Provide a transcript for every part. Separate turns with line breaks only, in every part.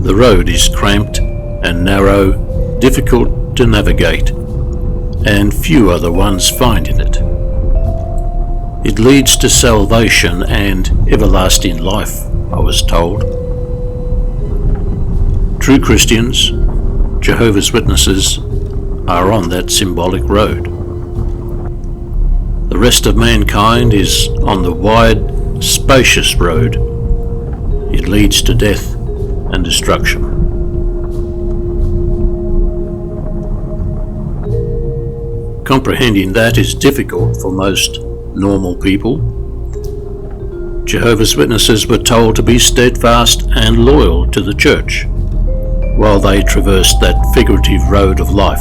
The road is cramped and narrow, difficult to navigate, and few are the ones finding it. It leads to salvation and everlasting life, I was told. True Christians, Jehovah's Witnesses, are on that symbolic road. The rest of mankind is on the wide, spacious road. It leads to death and destruction. Comprehending that is difficult for most normal people. Jehovah's Witnesses were told to be steadfast and loyal to the church while they traversed that figurative road of life.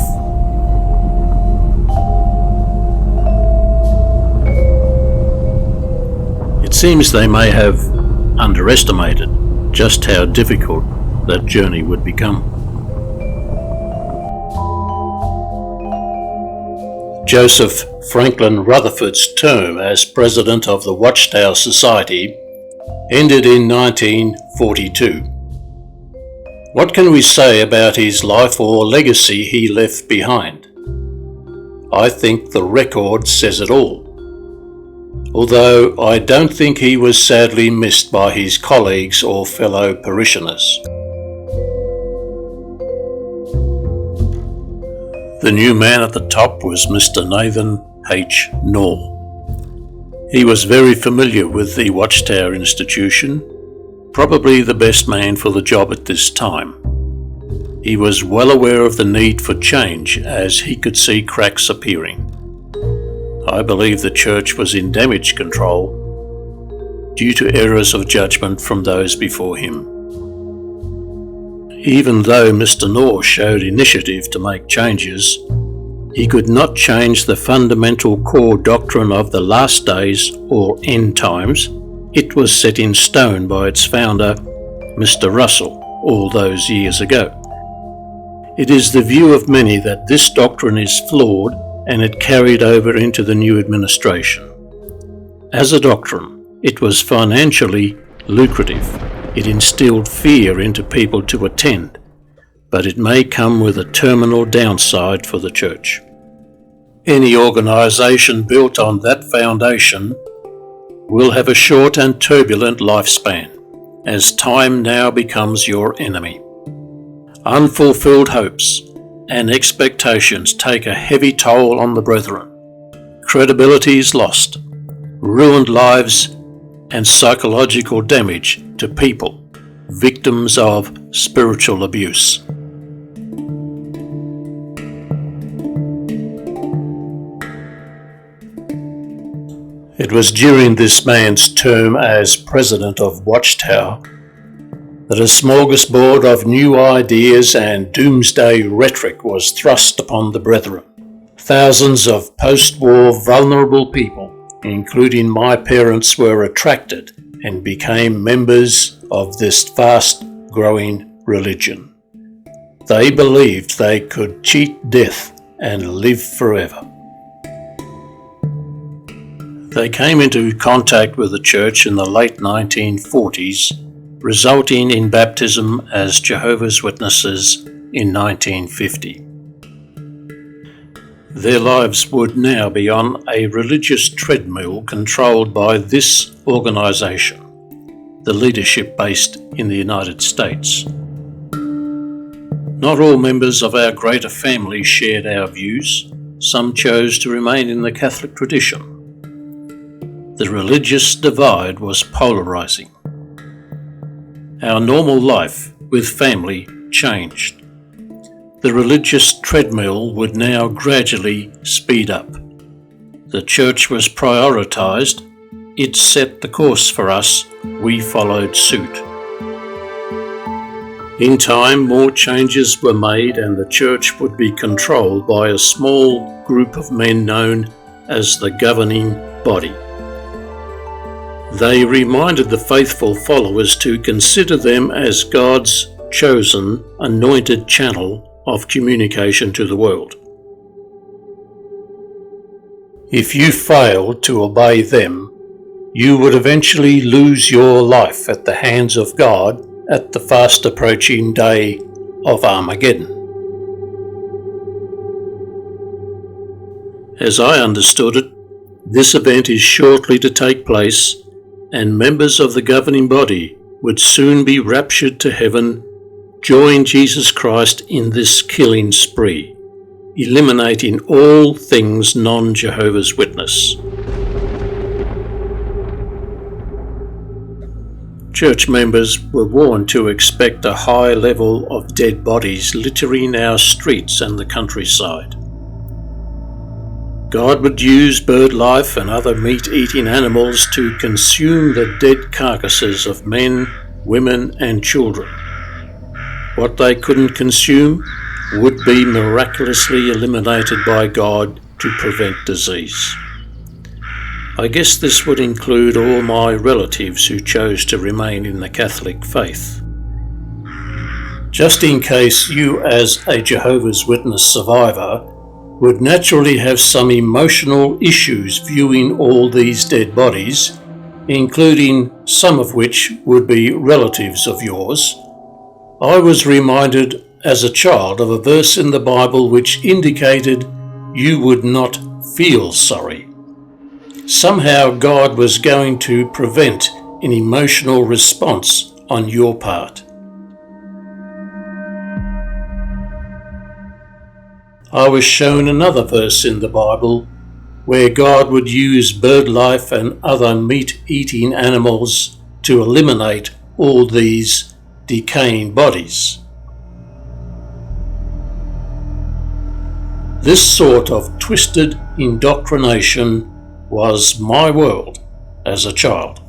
It seems they may have underestimated just how difficult that journey would become. Joseph Franklin Rutherford's term as president of the Watchtower Society ended in 1942. What can we say about his life or legacy he left behind? I think the record says it all. Although I don't think he was sadly missed by his colleagues or fellow parishioners. The new man at the top was Mr. Nathan H. Knorr. He was very familiar with the Watchtower institution, probably the best man for the job at this time. He was well aware of the need for change as he could see cracks appearing. I believe the church was in damage control due to errors of judgment from those before him. Even though Mr. Knorr showed initiative to make changes, he could not change the fundamental core doctrine of the last days or end times. It was set in stone by its founder, Mr. Russell, all those years ago. It is the view of many that this doctrine is flawed and it carried over into the new administration. As a doctrine, it was financially lucrative. It instilled fear into people to attend, but it may come with a terminal downside for the church. Any organisation built on that foundation will have a short and turbulent lifespan, as time now becomes your enemy. Unfulfilled hopes and expectations take a heavy toll on the brethren. Credibility is lost, ruined lives, and psychological damage to people, victims of spiritual abuse. It was during this man's term as president of Watchtower that a smorgasbord of new ideas and doomsday rhetoric was thrust upon the brethren. Thousands of post-war vulnerable people, including my parents, were attracted and became members of this fast-growing religion. They believed they could cheat death and live forever. They came into contact with the church in the late 1940s, resulting in baptism as Jehovah's Witnesses in 1950. Their lives would now be on a religious treadmill controlled by this organisation, the leadership based in the United States. Not all members of our greater family shared our views. Some chose to remain in the Catholic tradition. The religious divide was polarising. Our normal life with family changed. The religious treadmill would now gradually speed up. The church was prioritised. It set the course for us. We followed suit. In time, more changes were made and the church would be controlled by a small group of men known as the governing body. They reminded the faithful followers to consider them as God's chosen, anointed channel of communication to the world. If you failed to obey them, you would eventually lose your life at the hands of God at the fast approaching day of Armageddon. As I understood it, this event is shortly to take place, and members of the governing body would soon be raptured to heaven, join Jesus Christ in this killing spree, eliminating all things non-Jehovah's Witness. Church members were warned to expect a high level of dead bodies littering our streets and the countryside. God would use bird life and other meat-eating animals to consume the dead carcasses of men, women and children. What they couldn't consume would be miraculously eliminated by God to prevent disease. I guess this would include all my relatives who chose to remain in the Catholic faith. Just in case you, as a Jehovah's Witness survivor, would naturally have some emotional issues viewing all these dead bodies, including some of which would be relatives of yours, I was reminded as a child of a verse in the Bible which indicated you would not feel sorry. Somehow God was going to prevent an emotional response on your part. I was shown another verse in the Bible where God would use bird life and other meat-eating animals to eliminate all these decaying bodies. This sort of twisted indoctrination was my world as a child.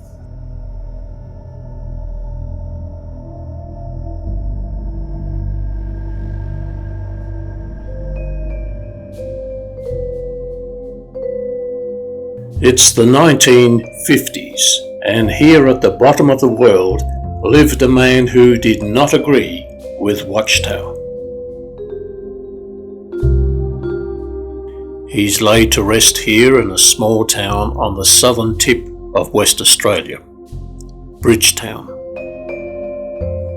It's the 1950s, and here at the bottom of the world lived a man who did not agree with Watchtower. He's laid to rest here in a small town on the southern tip of West Australia, Bridgetown.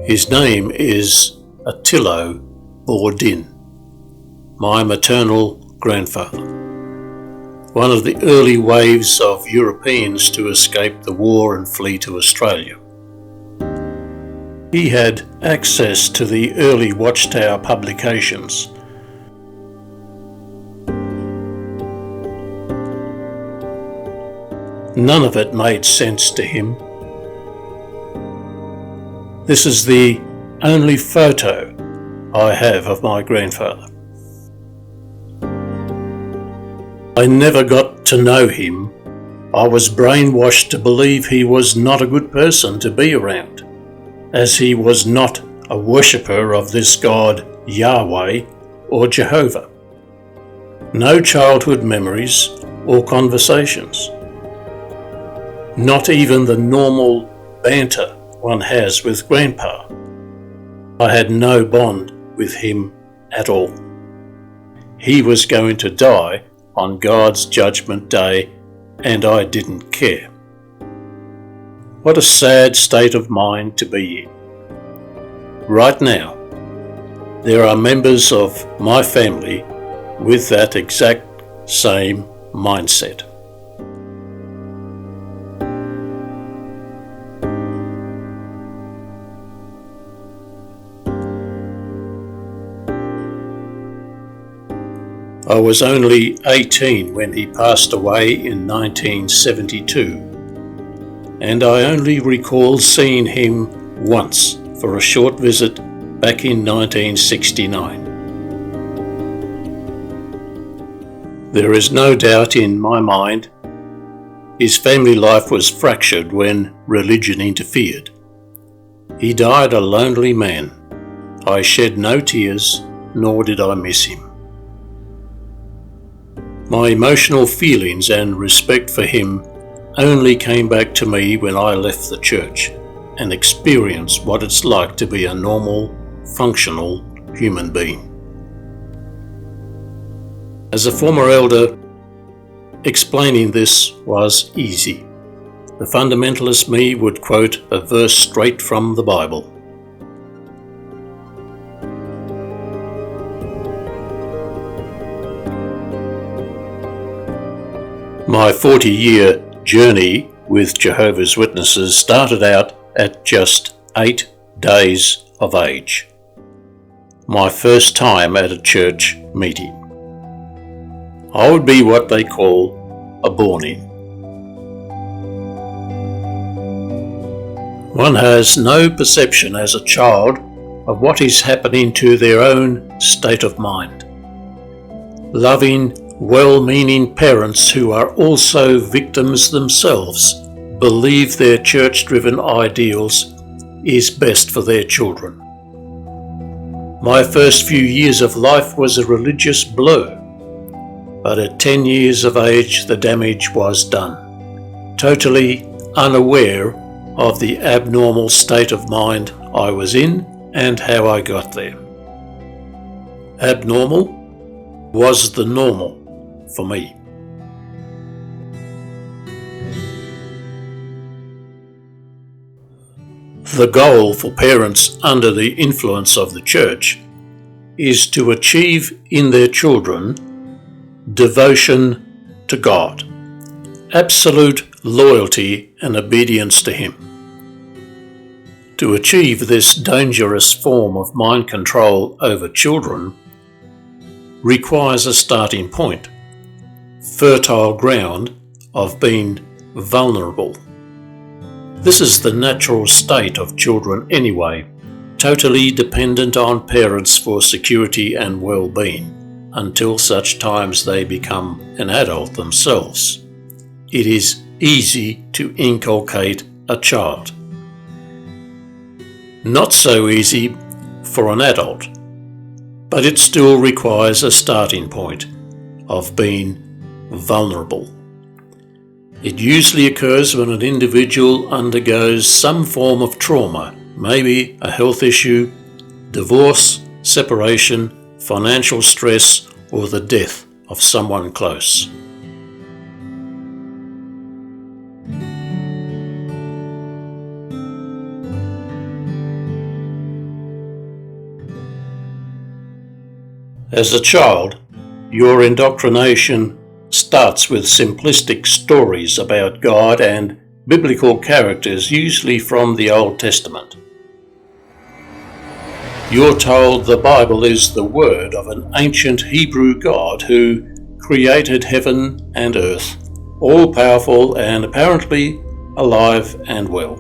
His name is Attilo Bourdin, my maternal grandfather, one of the early waves of Europeans to escape the war and flee to Australia. He had access to the early Watchtower publications. None of it made sense to him. This is the only photo I have of my grandfather. I never got to know him. I was brainwashed to believe he was not a good person to be around, as he was not a worshipper of this God Yahweh or Jehovah. No childhood memories or conversations. Not even the normal banter one has with Grandpa. I had no bond with him at all. He was going to die on God's judgment day, and I didn't care. What a sad state of mind to be in. Right now, there are members of my family with that exact same mindset. I was only 18 when he passed away in 1972, and I only recall seeing him once for a short visit back in 1969. There is no doubt in my mind his family life was fractured when religion interfered. He died a lonely man. I shed no tears, nor did I miss him. My emotional feelings and respect for him only came back to me when I left the church and experienced what it's like to be a normal, functional human being. As a former elder, explaining this was easy. The fundamentalist me would quote a verse straight from the Bible. My 40-year journey with Jehovah's Witnesses started out at just 8 days of age. My first time at a church meeting. I would be what they call a born-in. One has no perception as a child of what is happening to their own state of mind. Loving, well-meaning parents who are also victims themselves believe their church-driven ideals is best for their children. My first few years of life was a religious blur. But at 10 years of age, the damage was done. Totally unaware of the abnormal state of mind I was in and how I got there. Abnormal was the normal for me. The goal for parents under the influence of the church is to achieve in their children devotion to God, absolute loyalty and obedience to Him. To achieve this dangerous form of mind control over children requires a starting point, fertile ground of being vulnerable. This is the natural state of children anyway, totally dependent on parents for security and well-being. Until such times they become an adult themselves. It is easy to inculcate a child. Not so easy for an adult, but it still requires a starting point of being vulnerable. It usually occurs when an individual undergoes some form of trauma, maybe a health issue, divorce, separation, financial stress, or the death of someone close. As a child, your indoctrination starts with simplistic stories about God and biblical characters, usually from the Old Testament. You're told the Bible is the word of an ancient Hebrew God who created heaven and earth, all-powerful and apparently alive and well.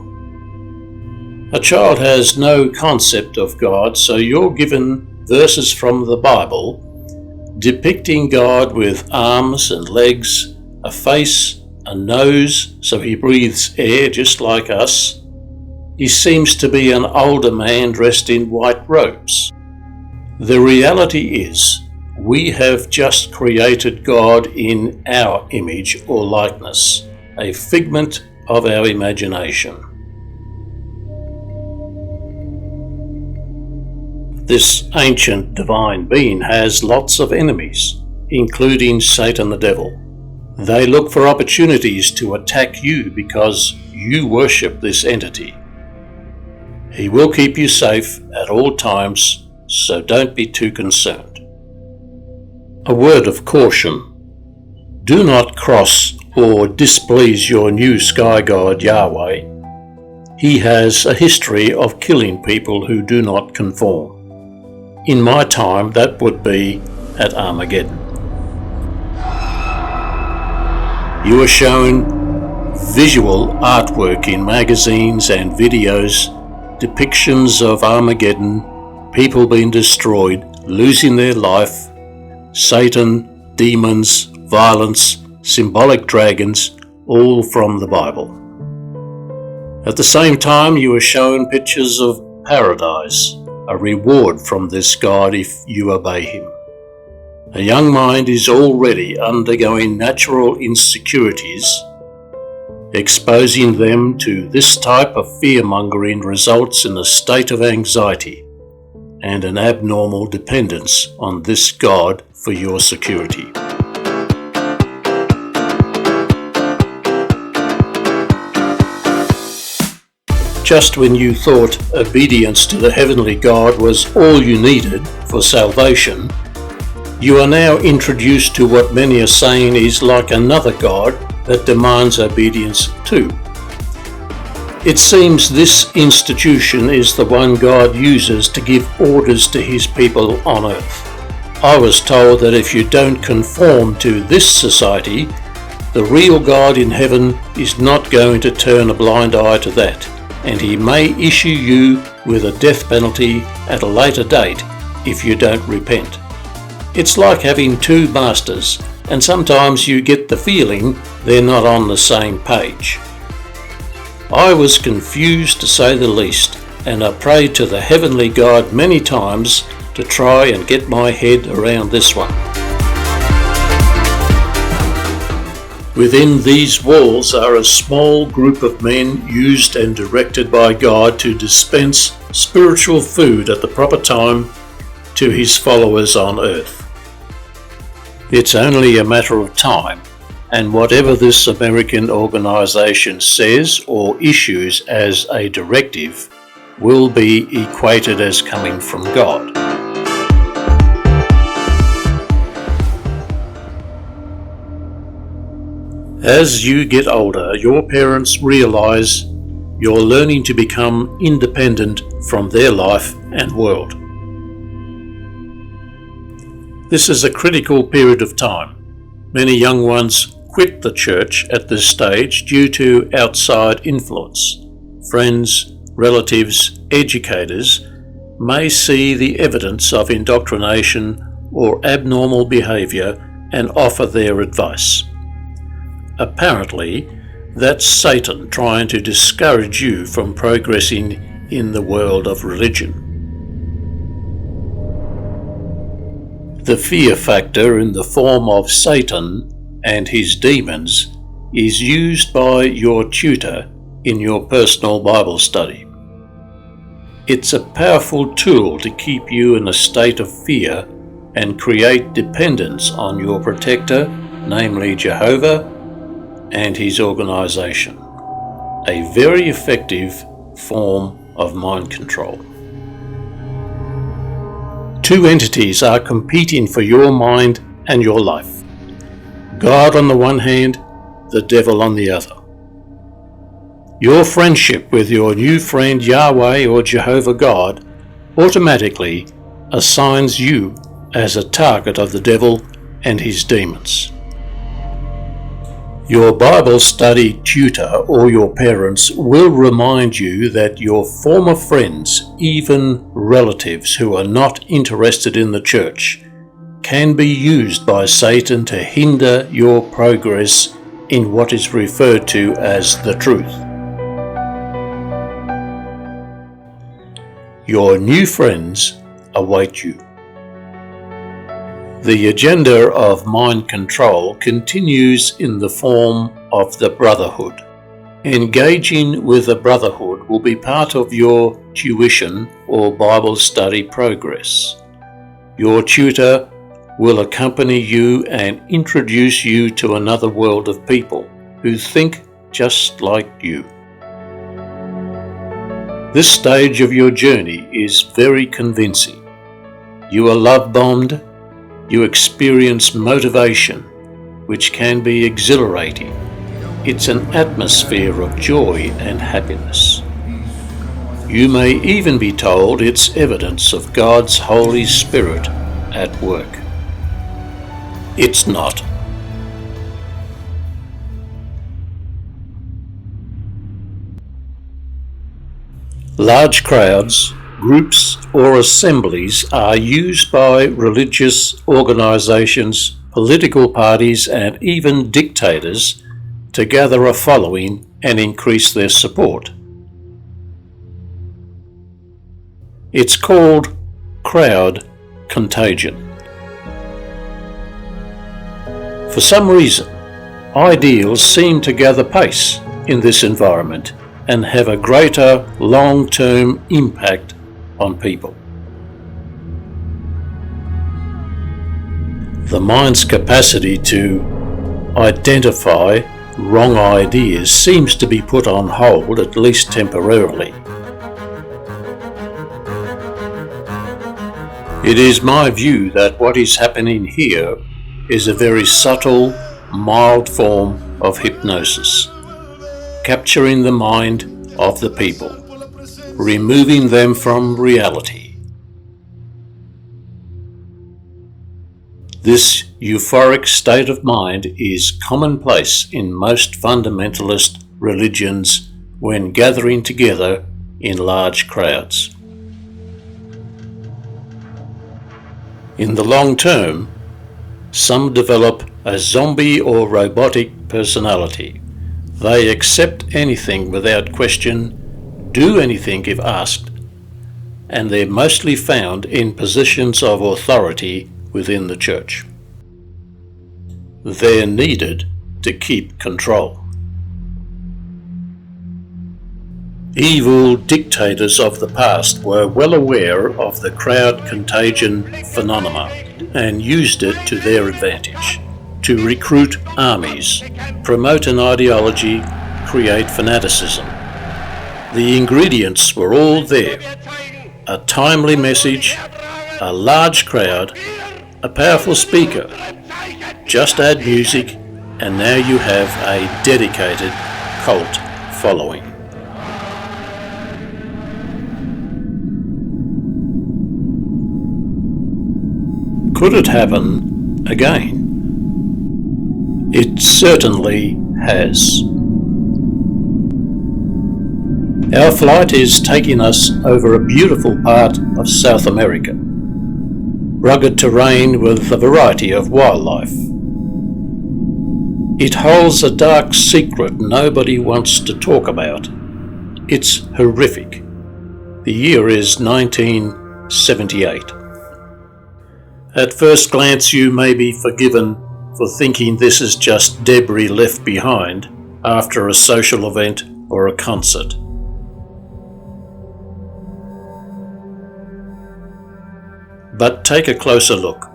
A child has no concept of God, so you're given verses from the Bible depicting God with arms and legs, a face, a nose, so he breathes air just like us. He seems to be an older man dressed in white robes. The reality is, we have just created God in our image or likeness, a figment of our imagination. This ancient divine being has lots of enemies, including Satan the devil. They look for opportunities to attack you because you worship this entity. He will keep you safe at all times, so don't be too concerned. A word of caution. Do not cross or displease your new sky god Yahweh. He has a history of killing people who do not conform. In my time, that would be at Armageddon. You are shown visual artwork in magazines and videos, depictions of Armageddon, people being destroyed, losing their life, Satan, demons, violence, symbolic dragons, all from the Bible. At the same time, you are shown pictures of paradise, a reward from this God if you obey him. A young mind is already undergoing natural insecurities. Exposing them to this type of fear-mongering results in a state of anxiety and an abnormal dependence on this God for your security. Just when you thought obedience to the heavenly God was all you needed for salvation, you are now introduced to what many are saying is like another God that demands obedience too. It seems this institution is the one God uses to give orders to his people on earth. I was told that if you don't conform to this society, the real God in heaven is not going to turn a blind eye to that, and he may issue you with a death penalty at a later date if you don't repent. It's like having two masters, and sometimes you get the feeling they're not on the same page. I was confused to say the least, and I prayed to the heavenly God many times to try and get my head around this one. Within these walls are a small group of men used and directed by God to dispense spiritual food at the proper time to his followers on earth. It's only a matter of time, and whatever this American organization says or issues as a directive will be equated as coming from God. As you get older, your parents realize you're learning to become independent from their life and world. This is a critical period of time. Many young ones quit the church at this stage due to outside influence. Friends, relatives, educators may see the evidence of indoctrination or abnormal behavior and offer their advice. Apparently, that's Satan trying to discourage you from progressing in the world of religion. The fear factor in the form of Satan and his demons is used by your tutor in your personal Bible study. It's a powerful tool to keep you in a state of fear and create dependence on your protector, namely Jehovah, and his organization. A very effective form of mind control. Two entities are competing for your mind and your life. God on the one hand, the devil on the other. Your friendship with your new friend Yahweh or Jehovah God automatically assigns you as a target of the devil and his demons. Your Bible study tutor or your parents will remind you that your former friends, even relatives who are not interested in the church, can be used by Satan to hinder your progress in what is referred to as the truth. Your new friends await you. The agenda of mind control continues in the form of the brotherhood. Engaging with the brotherhood will be part of your tuition or Bible study progress. Your tutor will accompany you and introduce you to another world of people who think just like you. This stage of your journey is very convincing. You are love-bombed. You experience motivation, which can be exhilarating. It's an atmosphere of joy and happiness. You may even be told it's evidence of God's Holy Spirit at work. It's not. Large crowds, groups or assemblies are used by religious organizations, political parties and even dictators to gather a following and increase their support. It's called crowd contagion. For some reason, ideals seem to gather pace in this environment and have a greater long-term impact on people. The mind's capacity to identify wrong ideas seems to be put on hold, at least temporarily. It is my view that what is happening here is a very subtle, mild form of hypnosis, capturing the mind of the people, removing them from reality. This euphoric state of mind is commonplace in most fundamentalist religions when gathering together in large crowds. In the long term, some develop a zombie or robotic personality. They accept anything without question, do anything if asked, and they're mostly found in positions of authority within the church. They're needed to keep control. Evil dictators of the past were well aware of the crowd contagion phenomenon and used it to their advantage to recruit armies, promote an ideology, create fanaticism. The ingredients were all there: a timely message, a large crowd, a powerful speaker. Just add music and now you have a dedicated cult following. Could it happen again? It certainly has. Our flight is taking us over a beautiful part of South America. Rugged terrain with a variety of wildlife. It holds a dark secret nobody wants to talk about. It's horrific. The year is 1978. At first glance, you may be forgiven for thinking this is just debris left behind after a social event or a concert. But take a closer look.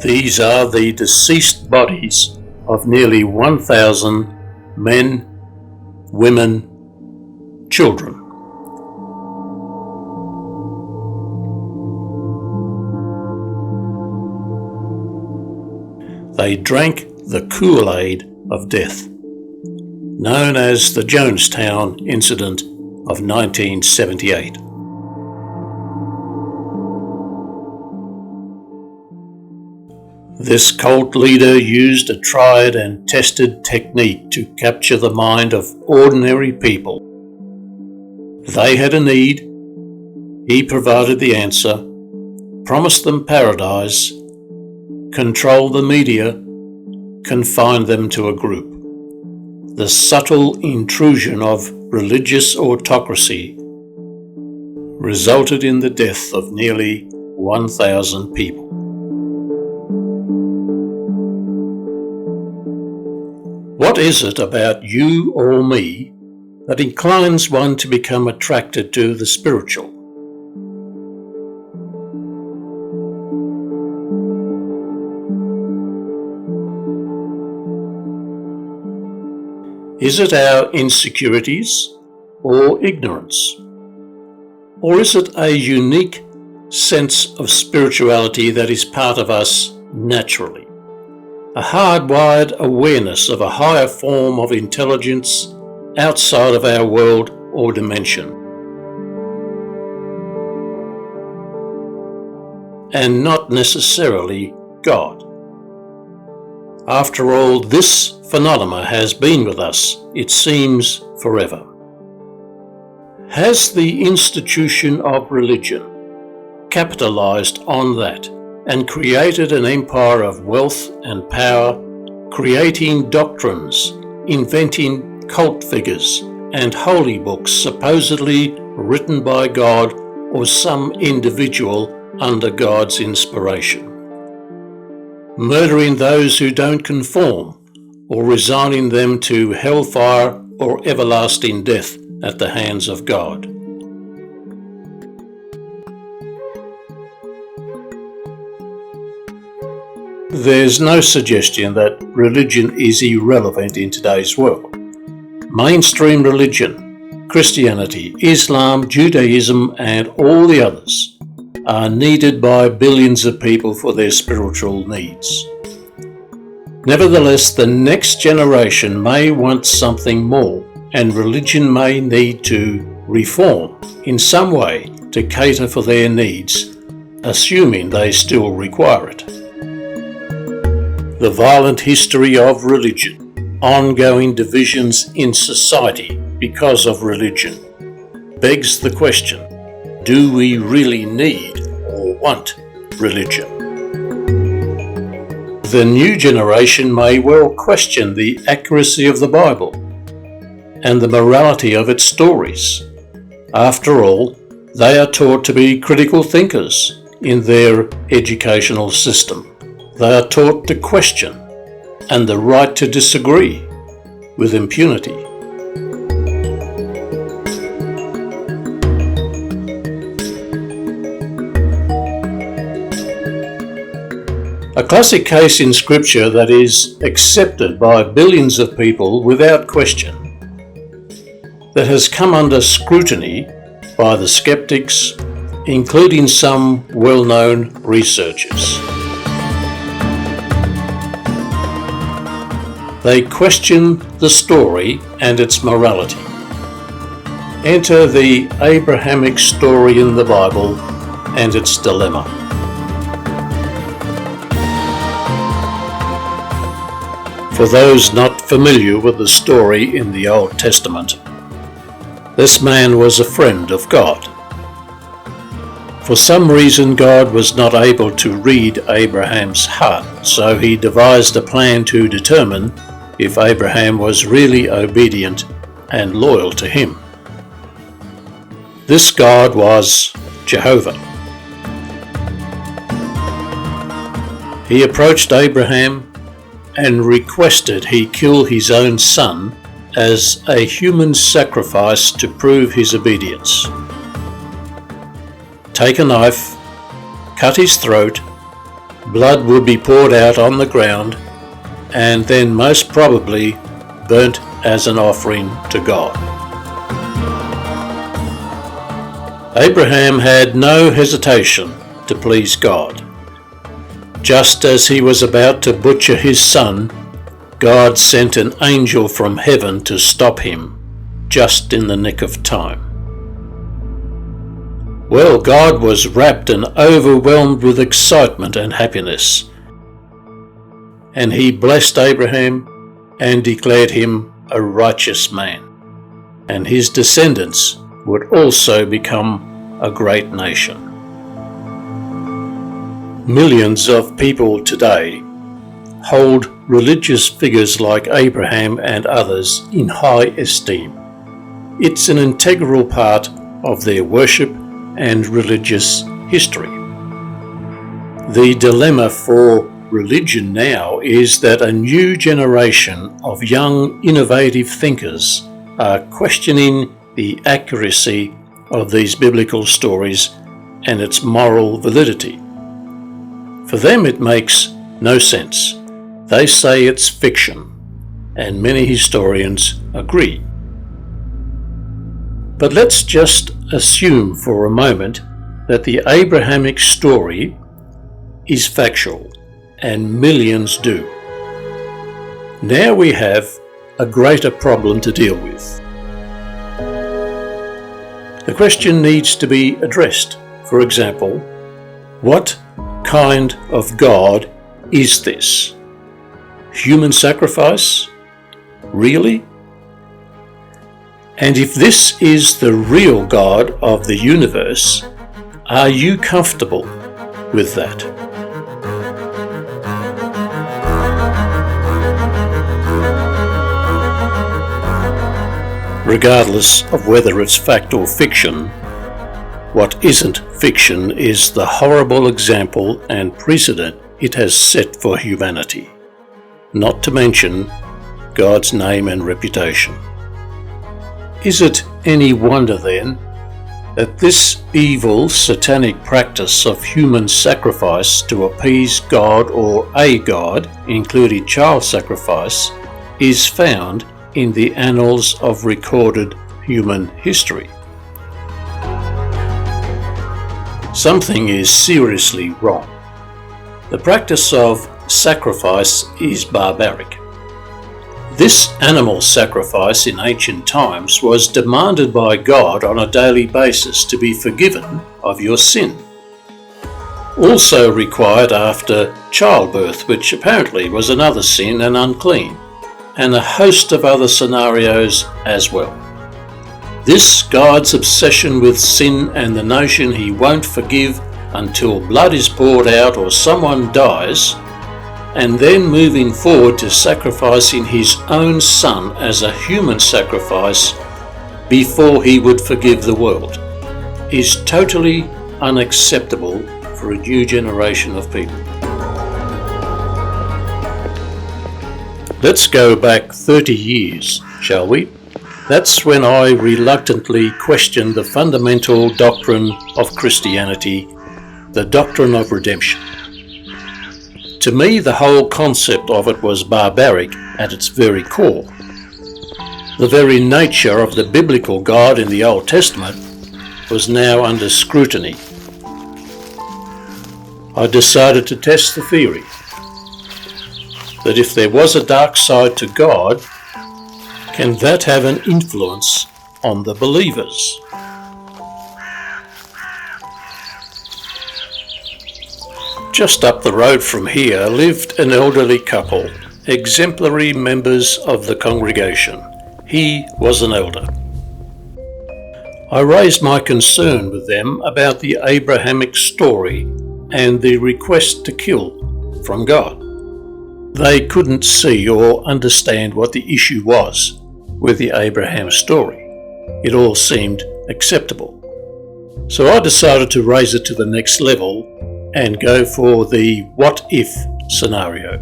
These are the deceased bodies of nearly 1,000 men, women, children. They drank the Kool-Aid of death, known as the Jonestown Incident of 1978. This cult leader used a tried and tested technique to capture the mind of ordinary people. They had a need, he provided the answer, promised them paradise, controlled the media, confined them to a group. The subtle intrusion of religious autocracy resulted in the death of nearly 1,000 people. What is it about you or me that inclines one to become attracted to the spiritual? Is it our insecurities or ignorance? Or is it a unique sense of spirituality that is part of us naturally? A hardwired awareness of a higher form of intelligence outside of our world or dimension. And not necessarily God. After all, this phenomenon has been with us, it seems, forever. Has the institution of religion capitalized on that and created an empire of wealth and power, creating doctrines, inventing cult figures and holy books supposedly written by God or some individual under God's inspiration? Murdering those who don't conform, or resigning them to hellfire or everlasting death at the hands of God. There's no suggestion that religion is irrelevant in today's world. Mainstream religion, Christianity, Islam, Judaism, and all the others are needed by billions of people for their spiritual needs. Nevertheless, the next generation may want something more, and religion may need to reform in some way to cater for their needs, assuming they still require it. The violent history of religion, ongoing divisions in society because of religion, begs the question, do we really need or want religion? The new generation may well question the accuracy of the Bible and the morality of its stories. After all, they are taught to be critical thinkers in their educational system. They are taught to question and the right to disagree with impunity. A classic case in Scripture that is accepted by billions of people without question, that has come under scrutiny by the skeptics, including some well-known researchers. They question the story and its morality. Enter the Abrahamic story in the Bible and its dilemma. For those not familiar with the story in the Old Testament, this man was a friend of God. For some reason, God was not able to read Abraham's heart, so he devised a plan to determine if Abraham was really obedient and loyal to him. This God was Jehovah. He approached Abraham and requested he kill his own son as a human sacrifice to prove his obedience. Take a knife, cut his throat, blood would be poured out on the ground, and then most probably burnt as an offering to God. Abraham had no hesitation to please God. Just as he was about to butcher his son, God sent an angel from heaven to stop him, just in the nick of time. Well, God was wrapped and overwhelmed with excitement and happiness, and he blessed Abraham and declared him a righteous man, and his descendants would also become a great nation. Millions of people today hold religious figures like Abraham and others in high esteem. It's an integral part of their worship and religious history. The dilemma for religion now is that a new generation of young, innovative thinkers are questioning the accuracy of these biblical stories and its moral validity. For them it makes no sense. They say it's fiction, and many historians agree. But let's just assume for a moment that the Abrahamic story is factual, and millions do. Now we have a greater problem to deal with. The question needs to be addressed. For example, what kind of God is this? Human sacrifice? Really? And if this is the real God of the universe, are you comfortable with that? Regardless of whether it's fact or fiction, what isn't fiction is the horrible example and precedent it has set for humanity, not to mention God's name and reputation. Is it any wonder then that this evil satanic practice of human sacrifice to appease God or a god, including child sacrifice, is found in the annals of recorded human history? Something is seriously wrong. The practice of sacrifice is barbaric. This animal sacrifice in ancient times was demanded by God on a daily basis to be forgiven of your sin. Also required after childbirth, which apparently was another sin and unclean, and a host of other scenarios as well. This God's obsession with sin and the notion he won't forgive until blood is poured out or someone dies, and then moving forward to sacrificing his own son as a human sacrifice before he would forgive the world, is totally unacceptable for a new generation of people. Let's go back 30 years, shall we? That's when I reluctantly questioned the fundamental doctrine of Christianity, the doctrine of redemption. To me, the whole concept of it was barbaric at its very core. The very nature of the biblical God in the Old Testament was now under scrutiny. I decided to test the theory that if there was a dark side to God, can that have an influence on the believers? Just up the road from here lived an elderly couple, exemplary members of the congregation. He was an elder. I raised my concern with them about the Abrahamic story and the request to kill from God. They couldn't see or understand what the issue was with the Abraham story. It all seemed acceptable. So I decided to raise it to the next level and go for the what if scenario.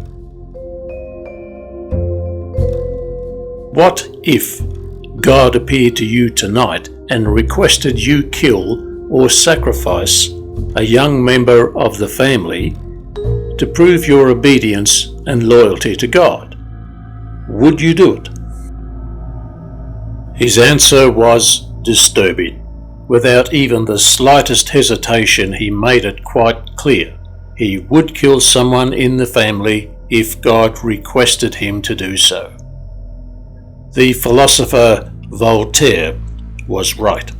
What if God appeared to you tonight and requested you kill or sacrifice a young member of the family to prove your obedience and loyalty to God? Would you do it? His answer was disturbing. Without even the slightest hesitation, he made it quite clear he would kill someone in the family if God requested him to do so. The philosopher Voltaire was right.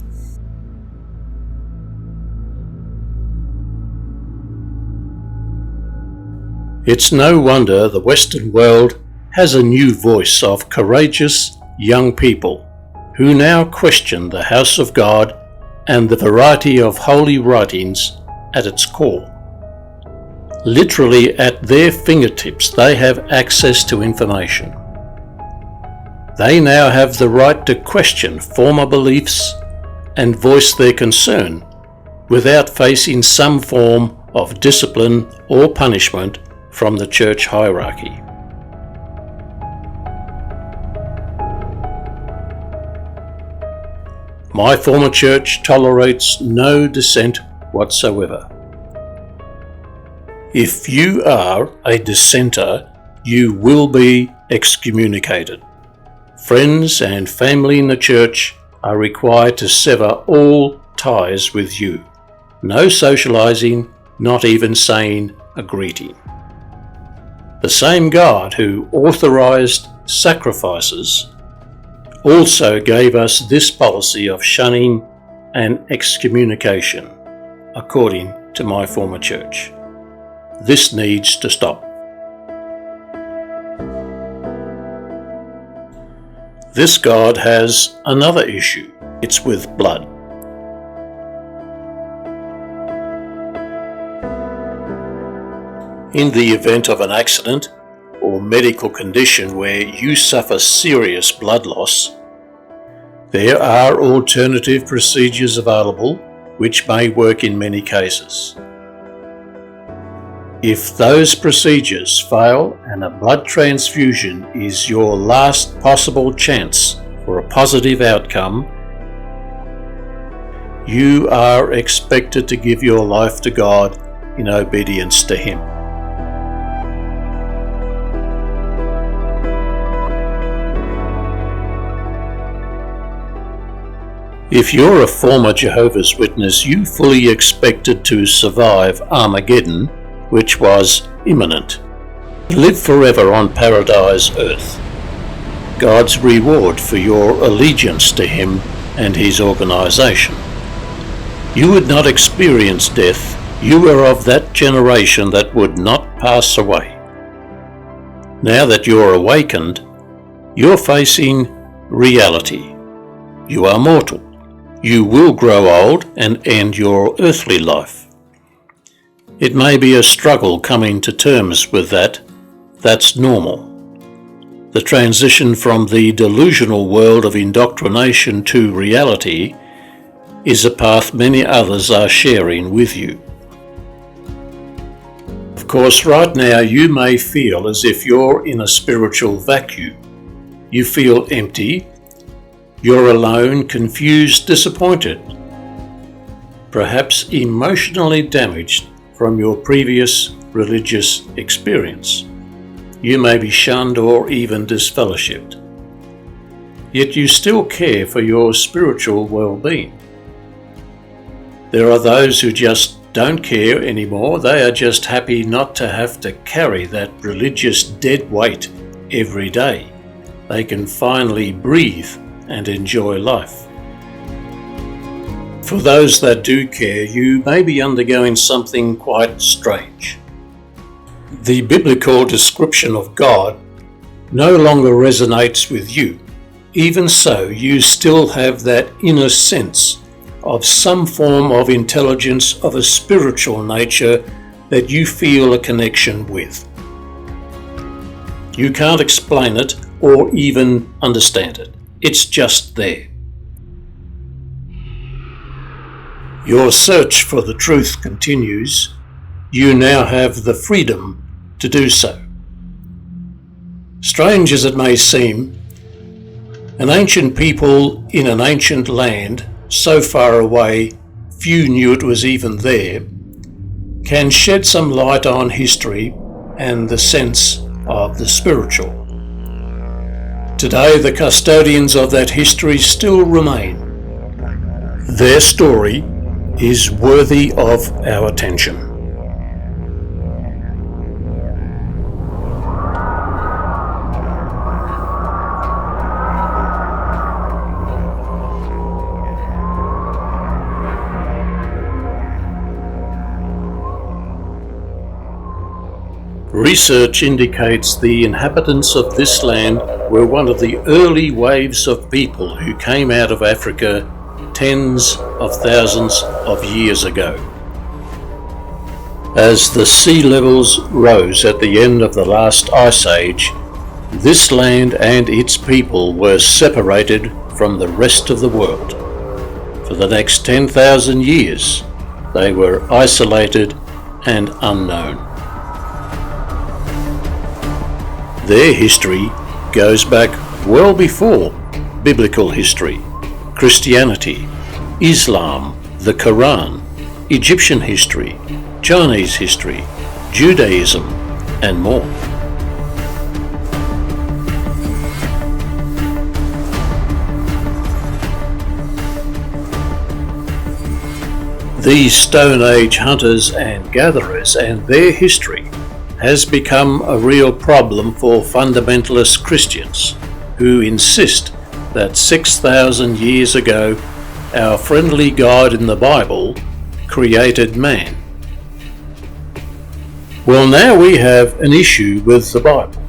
It's no wonder the Western world has a new voice of courageous young people who now question the house of God and the variety of holy writings at its core. Literally at their fingertips, they have access to information. They now have the right to question former beliefs and voice their concern without facing some form of discipline or punishment from the church hierarchy. My former church tolerates no dissent whatsoever. If you are a dissenter, you will be excommunicated. Friends and family in the church are required to sever all ties with you. No socializing, not even saying a greeting. The same God who authorized sacrifices also gave us this policy of shunning and excommunication, according to my former church. This needs to stop. This God has another issue. It's with blood. In the event of an accident or medical condition where you suffer serious blood loss, there are alternative procedures available which may work in many cases. If those procedures fail and a blood transfusion is your last possible chance for a positive outcome, you are expected to give your life to God in obedience to Him. If you're a former Jehovah's Witness, you fully expected to survive Armageddon, which was imminent. Live forever on paradise earth. God's reward for your allegiance to Him and His organization. You would not experience death. You were of that generation that would not pass away. Now that you're awakened, you're facing reality. You are mortal. You will grow old and end your earthly life. It may be a struggle coming to terms with that. That's normal. The transition from the delusional world of indoctrination to reality is a path many others are sharing with you. Of course, right now you may feel as if you're in a spiritual vacuum. You feel empty. You're alone, confused, disappointed, perhaps emotionally damaged from your previous religious experience. You may be shunned or even disfellowshipped. Yet you still care for your spiritual well-being. There are those who just don't care anymore. They are just happy not to have to carry that religious dead weight every day. They can finally breathe and enjoy life. For those that do care, you may be undergoing something quite strange. The biblical description of God no longer resonates with you. Even so, you still have that inner sense of some form of intelligence of a spiritual nature that you feel a connection with. You can't explain it or even understand it. It's just there. Your search for the truth continues. You now have the freedom to do so. Strange as it may seem, an ancient people in an ancient land so far away few knew it was even there, can shed some light on history and the sense of the spiritual. Today, the custodians of that history still remain. Their story is worthy of our attention. Research indicates the inhabitants of this land were one of the early waves of people who came out of Africa tens of thousands of years ago. As the sea levels rose at the end of the last ice age, this land and its people were separated from the rest of the world. For the next 10,000 years, they were isolated and unknown. Their history goes back well before biblical history, Christianity, Islam, the Quran, Egyptian history, Chinese history, Judaism, and more. These Stone Age hunters and gatherers and their history has become a real problem for fundamentalist Christians who insist that 6,000 years ago our friendly God in the Bible created man. Well, now we have an issue with the Bible.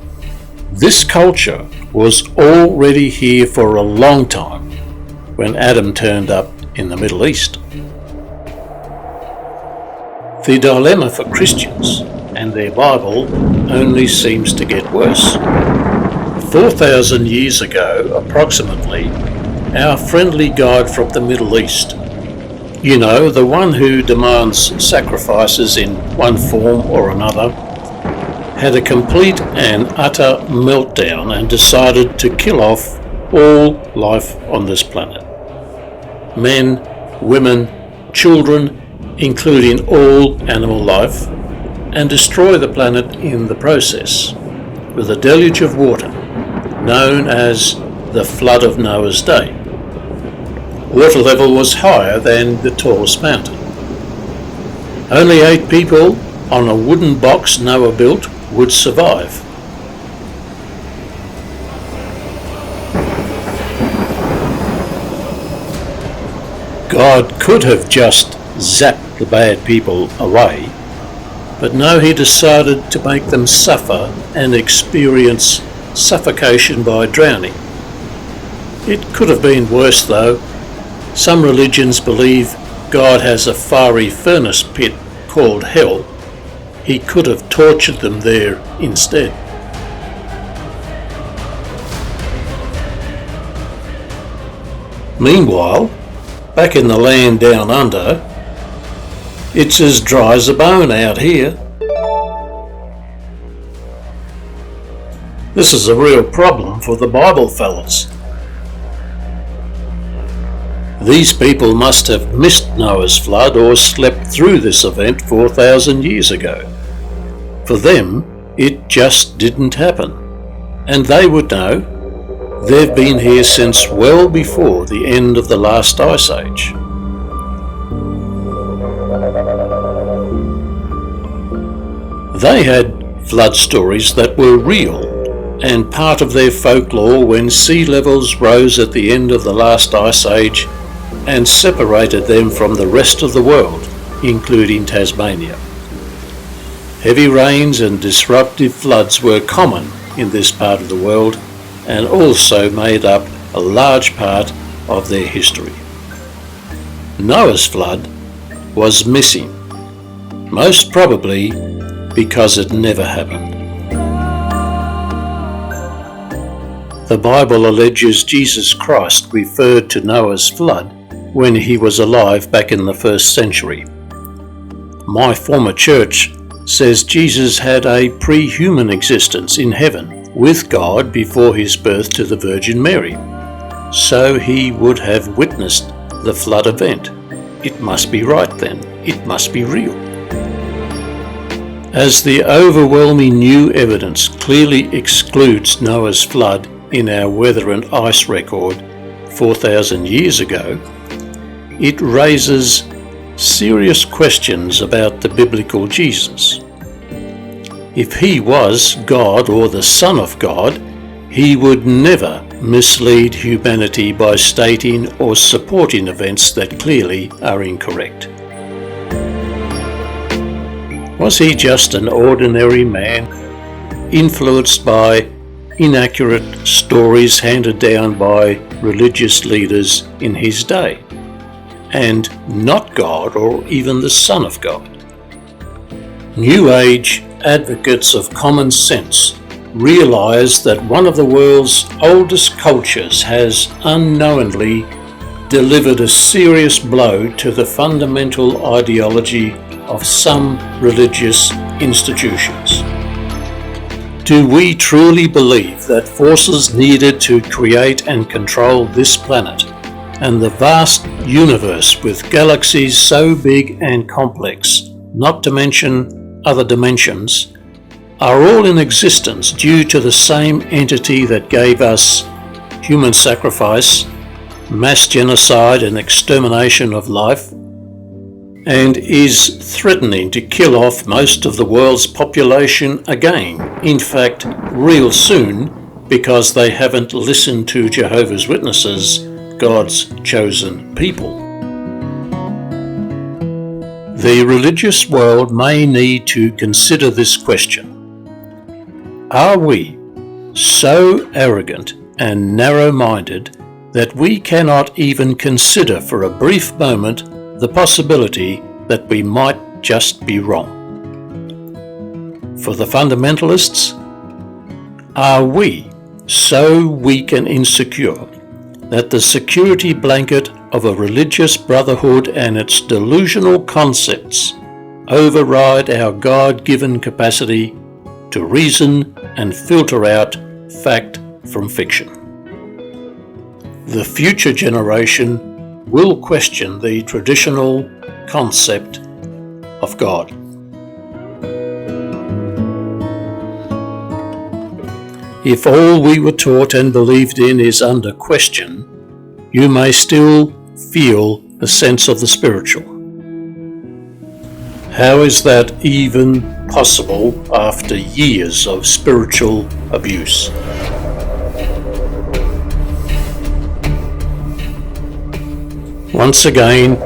This culture was already here for a long time when Adam turned up in the Middle East. The dilemma for Christians and their Bible only seems to get worse. 4,000 years ago, approximately, our friendly God from the Middle East, you know, the one who demands sacrifices in one form or another, had a complete and utter meltdown and decided to kill off all life on this planet. Men, women, children, including all animal life, and destroy the planet in the process with a deluge of water known as the Flood of Noah's Day. Water level was higher than the tallest mountain. Only 8 people on a wooden box Noah built would survive. God could have just zapped the bad people away, but no, he decided to make them suffer and experience suffocation by drowning. It could have been worse though. Some religions believe God has a fiery furnace pit called hell. He could have tortured them there instead. Meanwhile, back in the land down under, it's as dry as a bone out here. This is a real problem for the Bible fellas. These people must have missed Noah's flood or slept through this event 4,000 years ago. For them, it just didn't happen. And they would know. They've been here since well before the end of the last ice age. They had flood stories that were real and part of their folklore when sea levels rose at the end of the last ice age and separated them from the rest of the world, including Tasmania. Heavy rains and disruptive floods were common in this part of the world and also made up a large part of their history. Noah's flood was missing, most probably because it never happened. The Bible alleges Jesus Christ referred to Noah's flood when he was alive back in the 1st century. My former church says Jesus had a pre-human existence in heaven with God before his birth to the Virgin Mary, so he would have witnessed the flood event. It must be right then. It must be real. As the overwhelming new evidence clearly excludes Noah's flood in our weather and ice record 4,000 years ago, it raises serious questions about the biblical Jesus. If he was God or the Son of God, he would never mislead humanity by stating or supporting events that clearly are incorrect. Was he just an ordinary man, influenced by inaccurate stories handed down by religious leaders in his day, and not God or even the Son of God? New Age advocates of common sense realize that one of the world's oldest cultures has unknowingly delivered a serious blow to the fundamental ideology of some religious institutions. Do we truly believe that forces needed to create and control this planet and the vast universe with galaxies so big and complex, not to mention other dimensions, are all in existence due to the same entity that gave us human sacrifice, mass genocide and extermination of life, and is threatening to kill off most of the world's population again, in fact, real soon, because they haven't listened to Jehovah's Witnesses, God's chosen people? The religious world may need to consider this question. Are we, so arrogant and narrow-minded that we cannot even consider for a brief moment the possibility that we might just be wrong. For the fundamentalists, are we so weak and insecure that the security blanket of a religious brotherhood and its delusional concepts override our God-given capacity to reason and filter out fact from fiction? The future generation will question the traditional concept of God. If all we were taught and believed in is under question, you may still feel a sense of the spiritual. How is that even possible after years of spiritual abuse? Once again,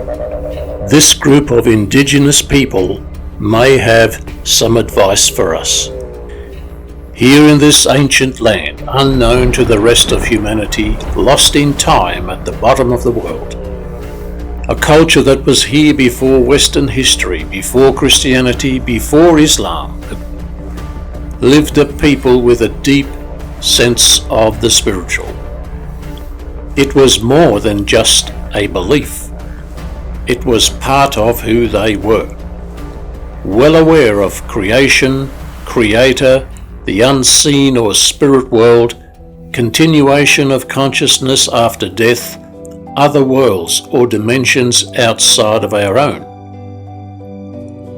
this group of indigenous people may have some advice for us. Here in this ancient land, unknown to the rest of humanity, lost in time at the bottom of the world, a culture that was here before Western history, before Christianity, before Islam, lived a people with a deep sense of the spiritual. It was more than just a belief. It was part of who they were. Well aware of creation, creator, the unseen or spirit world, continuation of consciousness after death, other worlds or dimensions outside of our own.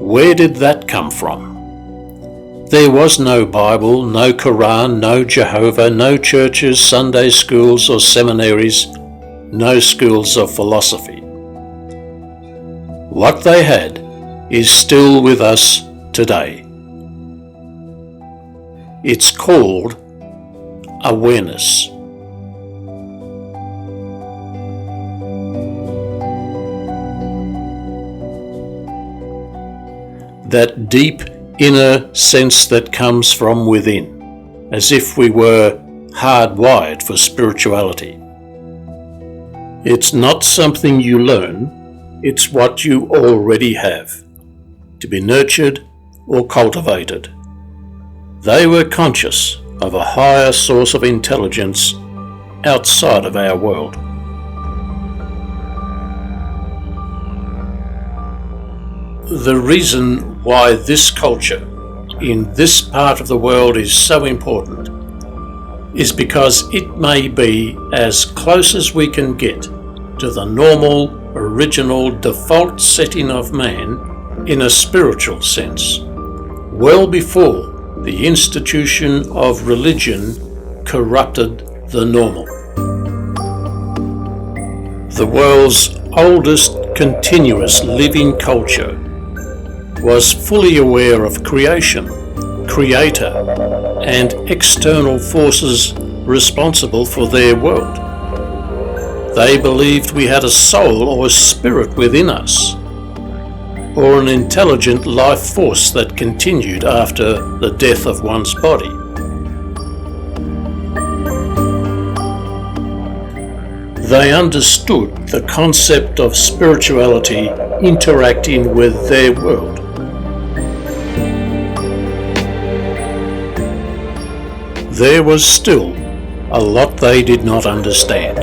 Where did that come from? There was no Bible, no Quran, no Jehovah, no churches, Sunday schools or seminaries, no schools of philosophy. What they had is still with us today. It's called awareness. That deep inner sense that comes from within, as if we were hardwired for spirituality. It's not something you learn, it's what you already have, to be nurtured or cultivated. They were conscious of a higher source of intelligence outside of our world. The reason why this culture in this part of the world is so important is because it may be as close as we can get to the normal, original, default setting of man in a spiritual sense, well before the institution of religion corrupted the normal. The world's oldest continuous living culture was fully aware of creation, creator, and external forces responsible for their world. They believed we had a soul or a spirit within us, or an intelligent life force that continued after the death of one's body. They understood the concept of spirituality interacting with their world. There was still a lot they did not understand.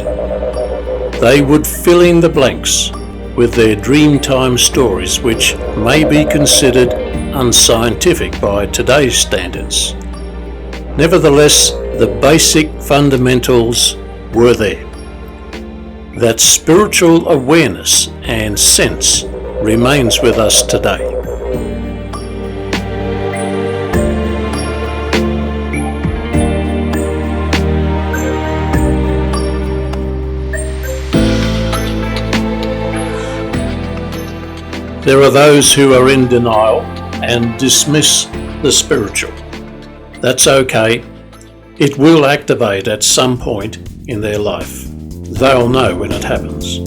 They would fill in the blanks with their Dreamtime stories, which may be considered unscientific by today's standards. Nevertheless, the basic fundamentals were there. That spiritual awareness and sense remains with us today. There are those who are in denial and dismiss the spiritual. That's okay. It will activate at some point in their life. They'll know when it happens.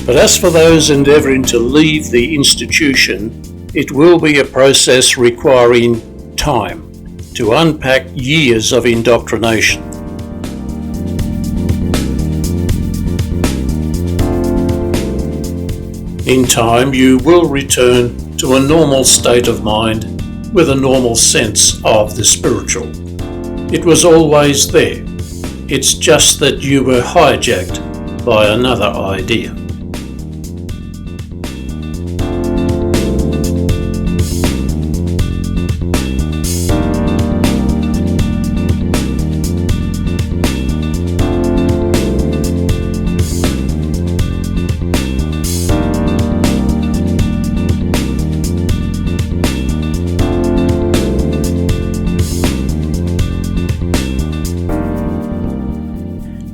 But as for those endeavouring to leave the institution, it will be a process requiring time, to unpack years of indoctrination. In time, you will return to a normal state of mind with a normal sense of the spiritual. It was always there. It's just that you were hijacked by another idea.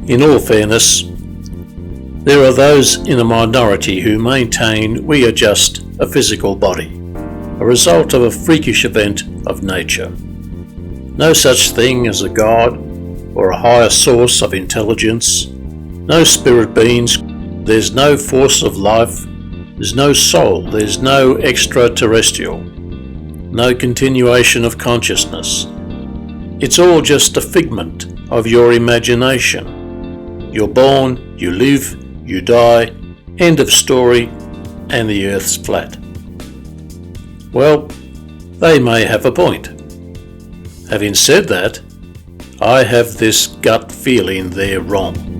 In all fairness, there are those in a minority who maintain we are just a physical body, a result of a freakish event of nature. No such thing as a God or a higher source of intelligence, no spirit beings, there's no force of life, there's no soul, there's no extraterrestrial, no continuation of consciousness. It's all just a figment of your imagination. You're born, you live, you die, end of story, and the earth's flat. Well, they may have a point. Having said that, I have this gut feeling they're wrong.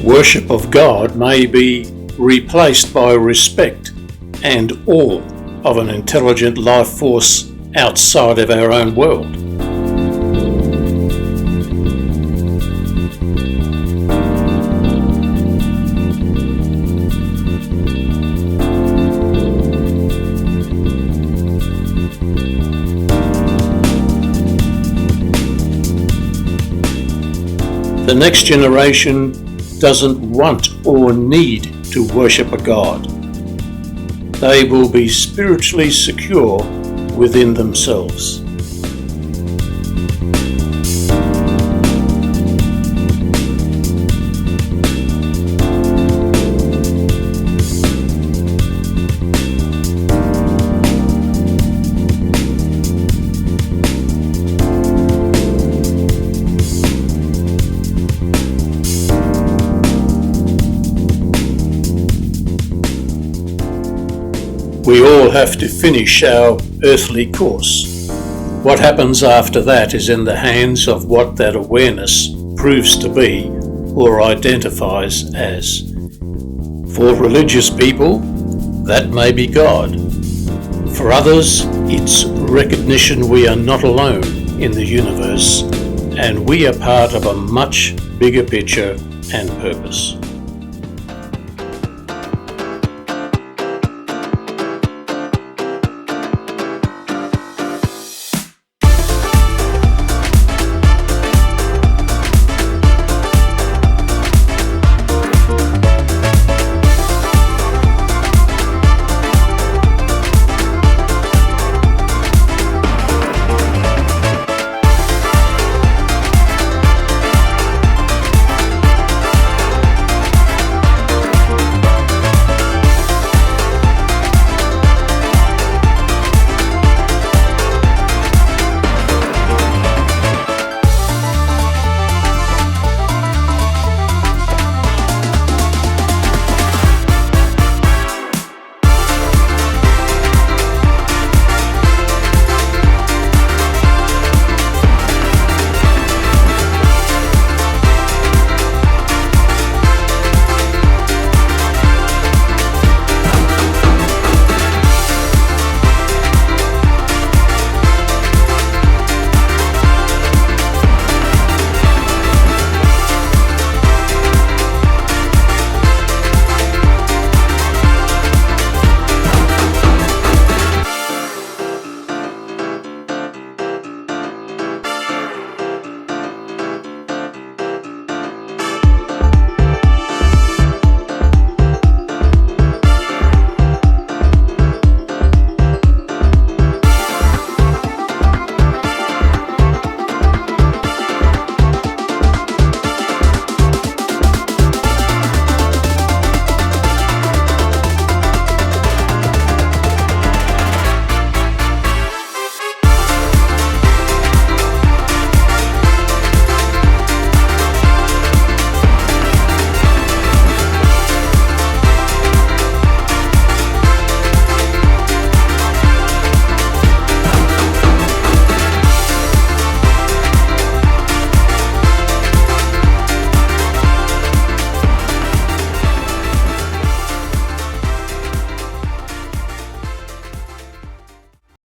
Worship of God may be replaced by respect and awe of an intelligent life force outside of our own world. The next generation doesn't want or need to worship a God. They will be spiritually secure within themselves. We all have to finish our earthly course. What happens after that is in the hands of what that awareness proves to be or identifies as. For religious people, that may be God. For others, it's recognition we are not alone in the universe and we are part of a much bigger picture and purpose.